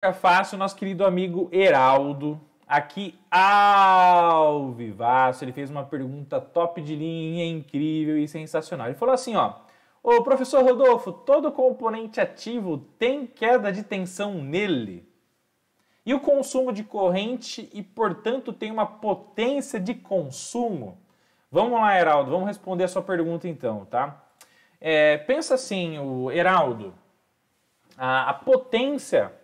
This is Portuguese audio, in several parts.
É fácil, nosso querido amigo Heraldo, aqui ao vivaço, ele fez uma pergunta top de linha, incrível e sensacional. Ele falou assim, ó, ô professor Rodolfo, todo componente ativo tem queda de tensão nele? E o consumo de corrente e, portanto, tem uma potência de consumo? Vamos lá, Heraldo, vamos responder a sua pergunta então, tá? Pensa assim, o Heraldo, a potência...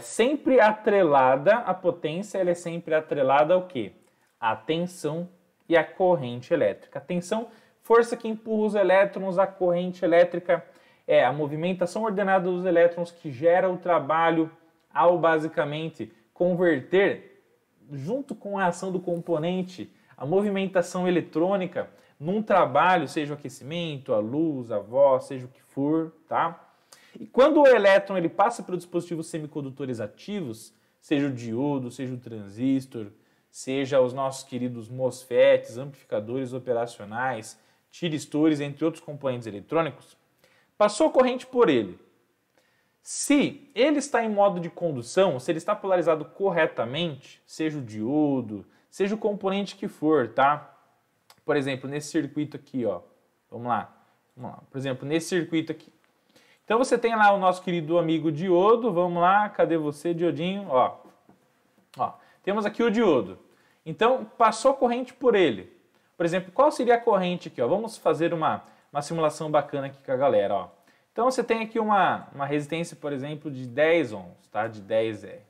sempre atrelada, a potência ela é sempre atrelada ao quê? A tensão e a corrente elétrica. A tensão, força que empurra os elétrons, a corrente elétrica é a movimentação ordenada dos elétrons que gera o trabalho ao basicamente converter, junto com a ação do componente, a movimentação eletrônica num trabalho, seja o aquecimento, a luz, a voz, seja o que for, tá? E quando o elétron ele passa pelos dispositivos semicondutores ativos, seja o diodo, seja o transistor, seja os nossos queridos MOSFETs, amplificadores operacionais, tiristores, entre outros componentes eletrônicos, passou corrente por ele. Se ele está em modo de condução, se ele está polarizado corretamente, seja o diodo, seja o componente que for, tá? Por exemplo, nesse circuito aqui, ó, vamos lá. Por exemplo, nesse circuito aqui. Então você tem lá o nosso querido amigo diodo, vamos lá, cadê você, diodinho? Ó, temos aqui o diodo. Então, passou corrente por ele. Por exemplo, qual seria a corrente aqui? Ó? Vamos fazer uma simulação bacana aqui com a galera. Ó. Então você tem aqui uma resistência, por exemplo, de 10 ohms, tá? De 10R.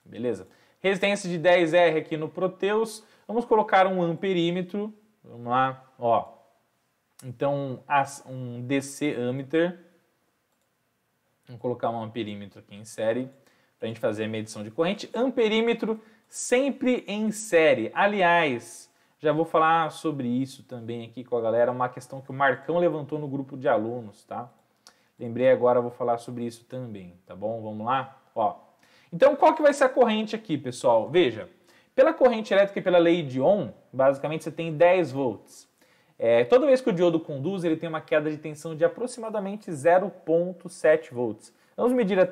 Beleza? Resistência de 10R aqui no Proteus. Vamos colocar um amperímetro. Vamos lá, ó. Então, um DC ammeter. Vamos colocar um amperímetro aqui em série para a gente fazer a medição de corrente. Amperímetro sempre em série. Aliás, já vou falar sobre isso também aqui com a galera, uma questão que o Marcão levantou no grupo de alunos, tá? Lembrei agora, vou falar sobre isso também, tá bom? Vamos lá? Ó. Então, qual que vai ser a corrente aqui, pessoal? Veja, pela corrente elétrica e pela lei de Ohm, basicamente você tem 10 volts. Toda vez que o diodo conduz, ele tem uma queda de tensão de aproximadamente 0,7 volts. Vamos medir a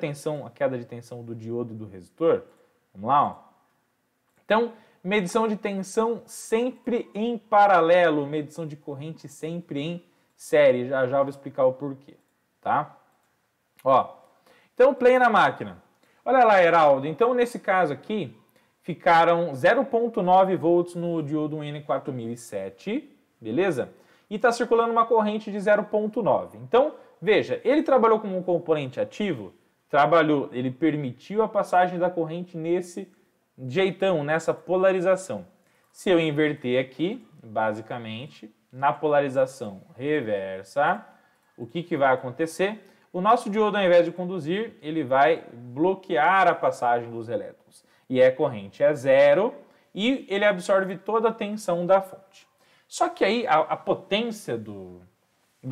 queda de tensão do diodo e do resistor? Vamos lá, ó. Então, medição de tensão sempre em paralelo, medição de corrente sempre em série. Já já vou explicar o porquê, tá? Ó, então, play na máquina. Olha lá, Heraldo. Então, nesse caso aqui, ficaram 0,9 volts no diodo N4007, beleza? E está circulando uma corrente de 0,9. Então, veja, ele trabalhou como um componente ativo? Trabalhou, ele permitiu a passagem da corrente nesse jeitão, nessa polarização. Se eu inverter aqui, basicamente, na polarização reversa, o que vai acontecer? O nosso diodo, ao invés de conduzir, ele vai bloquear a passagem dos elétrons. E a corrente é zero e ele absorve toda a tensão da fonte. Só que aí a potência do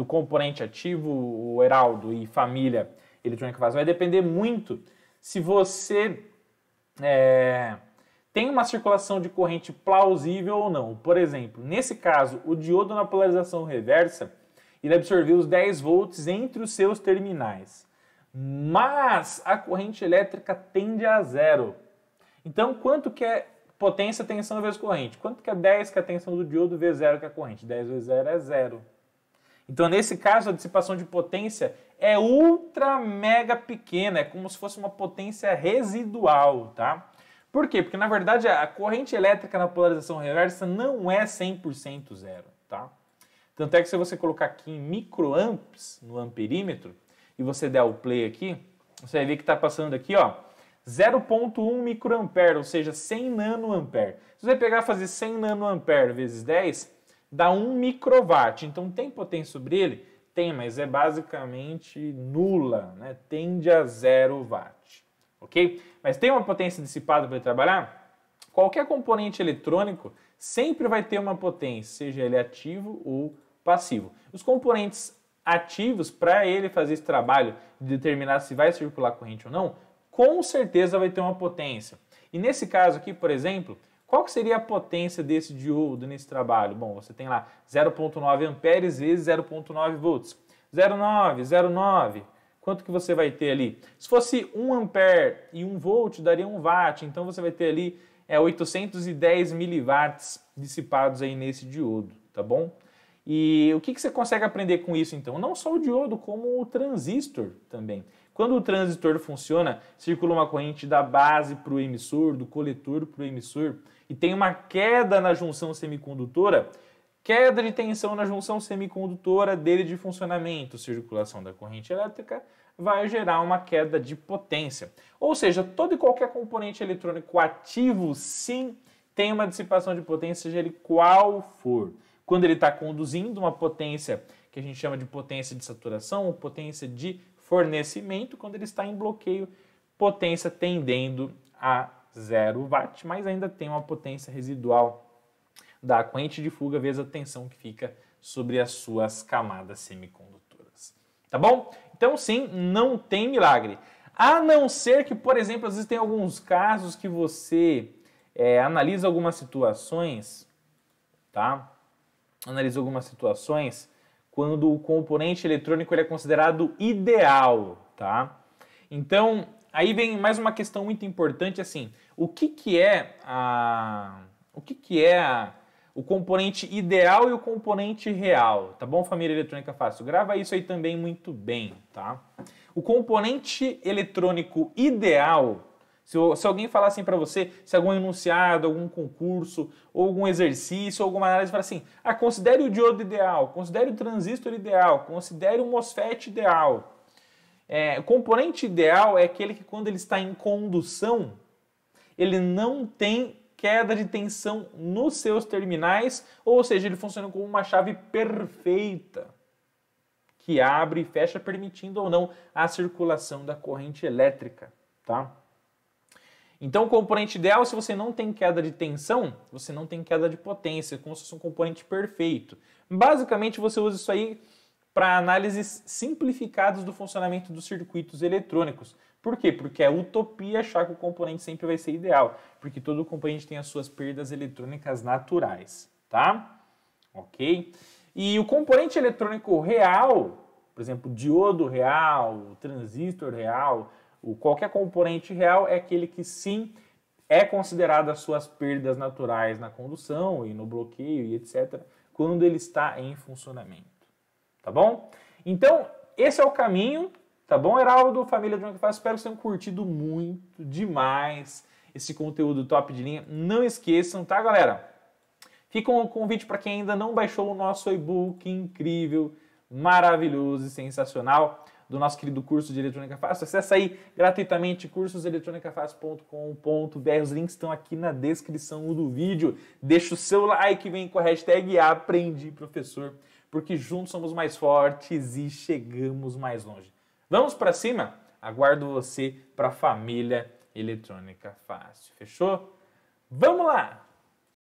componente ativo, o Heraldo e família eletrônica fase, vai depender muito se você tem uma circulação de corrente plausível ou não. Por exemplo, nesse caso, o diodo na polarização reversa, ele absorveu os 10 volts entre os seus terminais. Mas a corrente elétrica tende a zero. Então, quanto que é potência, tensão vezes corrente? Quanto que é 10 que é a tensão do diodo vezes 0 que é a corrente? 10 vezes 0 é 0. Então, nesse caso, a dissipação de potência é ultra mega pequena. É como se fosse uma potência residual, tá? Por quê? Porque, na verdade, a corrente elétrica na polarização reversa não é 100% zero, tá? Tanto é que se você colocar aqui em microamps no amperímetro e você der o play aqui, você vai ver que está passando aqui, ó, 0,1 microampere, ou seja, 100 nanoampere. Se você pegar e fazer 100 nanoampere vezes 10, dá 1 microwatt. Então, tem potência sobre ele? Tem, mas é basicamente nula, né? Tende a 0 watt, ok? Mas tem uma potência dissipada para ele trabalhar? Qualquer componente eletrônico sempre vai ter uma potência, seja ele ativo ou passivo. Os componentes ativos, para ele fazer esse trabalho de determinar se vai circular corrente ou não, com certeza vai ter uma potência. E nesse caso aqui, por exemplo, qual que seria a potência desse diodo nesse trabalho? Bom, você tem lá 0,9 amperes vezes 0,9 volts. 0,9, 0,9. quanto que você vai ter ali? Se fosse 1 ampere e 1 volt, daria 1 watt, então você vai ter ali 810 miliwatts dissipados aí nesse diodo, tá bom? E o que você consegue aprender com isso então? Não só o diodo, como o transistor também. Quando o transistor funciona, circula uma corrente da base para o emissor, do coletor para o emissor, e tem uma queda na junção semicondutora, queda de tensão na junção semicondutora dele de funcionamento, circulação da corrente elétrica, vai gerar uma queda de potência. Ou seja, todo e qualquer componente eletrônico ativo, sim, tem uma dissipação de potência, seja ele qual for. Quando ele está conduzindo uma potência que a gente chama de potência de saturação, ou potência de fornecimento, quando ele está em bloqueio, potência tendendo a 0 watt, mas ainda tem uma potência residual da corrente de fuga vezes a tensão que fica sobre as suas camadas semicondutoras. Tá bom? Então sim, não tem milagre. A não ser que, por exemplo, às vezes tem alguns casos que você analisa algumas situações, tá? Analisa algumas situações quando o componente eletrônico ele é considerado ideal, tá? Então, aí vem mais uma questão muito importante, assim, o que é o componente ideal e o componente real, tá bom, família eletrônica fácil? Grava isso aí também muito bem, tá? O componente eletrônico ideal, se alguém falar assim para você, se algum enunciado, algum concurso, ou algum exercício, ou alguma análise, fala assim, considere o diodo ideal, considere o transistor ideal, considere o MOSFET ideal. O componente ideal é aquele que quando ele está em condução, ele não tem queda de tensão nos seus terminais, ou seja, ele funciona como uma chave perfeita, que abre e fecha permitindo ou não a circulação da corrente elétrica, tá? Então, o componente ideal, se você não tem queda de tensão, você não tem queda de potência, como se fosse um componente perfeito. Basicamente, você usa isso aí para análises simplificadas do funcionamento dos circuitos eletrônicos. Por quê? Porque é utopia achar que o componente sempre vai ser ideal, porque todo componente tem as suas perdas eletrônicas naturais, tá? Ok? E o componente eletrônico real, por exemplo, o diodo real, o transistor real, qualquer componente real é aquele que sim é considerado as suas perdas naturais na condução e no bloqueio e etc., quando ele está em funcionamento. Tá bom? Então, esse é o caminho, tá bom, Heraldo, família Eletrônica Fácil? Espero que vocês tenham curtido muito, demais, esse conteúdo top de linha. Não esqueçam, tá, galera? Fica um convite para quem ainda não baixou o nosso e-book incrível, maravilhoso e sensacional do nosso querido curso de Eletrônica Fácil. Acesse aí gratuitamente cursoseletronicafácil.com.br. Os links estão aqui na descrição do vídeo. Deixa o seu like, vem com a hashtag Aprendi Professor, porque juntos somos mais fortes e chegamos mais longe. Vamos para cima? Aguardo você para a família Eletrônica Fácil. Fechou? Vamos lá!